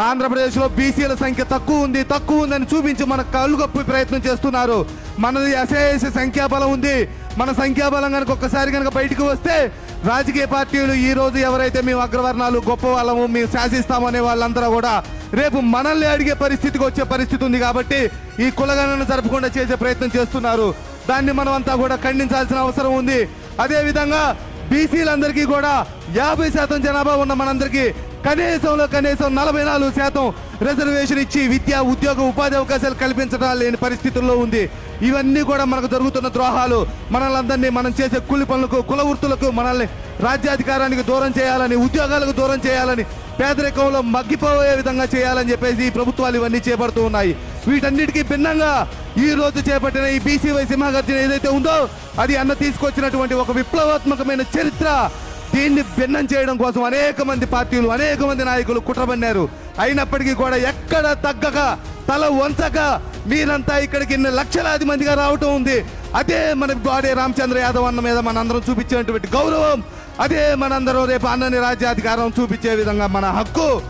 ఆంధ్రప్రదేశ్లో బీసీల సంఖ్య తక్కువ ఉందని చూపించి మన కళ్ళు కప్పి ప్రయత్నం చేస్తున్నారు. మనది అశేష సంఖ్యాబలం ఉంది. మన సంఖ్యాబలం కనుక ఒక్కసారి కనుక బయటకు వస్తే రాజకీయ పార్టీలు ఈ రోజు ఎవరైతే మేము అగ్రవర్ణాలు గొప్ప వాళ్ళము మేము శాసిస్తామనే వాళ్ళందరూ కూడా రేపు మనల్ని అడిగే పరిస్థితికి వచ్చే పరిస్థితి ఉంది. కాబట్టి ఈ కులగణన జరపకుండా చేసే ప్రయత్నం చేస్తున్నారు. దాన్ని మనం అంతా కూడా ఖండించాల్సిన అవసరం ఉంది. అదేవిధంగా బీసీలందరికీ కూడా 50% జనాభా ఉన్న మనందరికీ కనీసం 44% రిజర్వేషన్ ఇచ్చి విద్యా ఉద్యోగ ఉపాధి అవకాశాలు కల్పించడం లేని పరిస్థితుల్లో ఉంది. ఇవన్నీ కూడా మనకు జరుగుతున్న ద్రోహాలు. మనల్ని మనం చేసే కూలి పనులకు కుల వృత్తులకు మనల్ని రాజ్యాధికారానికి దూరం చేయాలని, ఉద్యోగాలకు దూరం చేయాలని, పేదరికంలో మగ్గిపోయే విధంగా చేయాలని చెప్పేసి ఈ ప్రభుత్వాలు ఇవన్నీ చేపడుతూ ఉన్నాయి. వీటన్నిటికీ భిన్నంగా ఈ రోజు చేపట్టిన ఈ బీసీవై సింహగర్జన ఏదైతే ఉందో అది అన్న తీసుకొచ్చినటువంటి ఒక విప్లవాత్మకమైన చరిత్ర. దీన్ని భిన్నం చేయడం కోసం అనేక మంది పార్టీలు అనేక మంది నాయకులు కుట్రబన్నారు. అయినప్పటికీ కూడా ఎక్కడ తగ్గక తల వంచక మీరంతా ఇక్కడికి లక్షలాది మందిగా రావటం ఉంది. అదే మన బాడే రామచంద్ర యాదవ్ అన్న మీద మనందరం చూపించేటువంటి గౌరవం. అదే మనందరం రేపు అన్నని రాజ్యాధికారం చూపించే విధంగా మన హక్కు.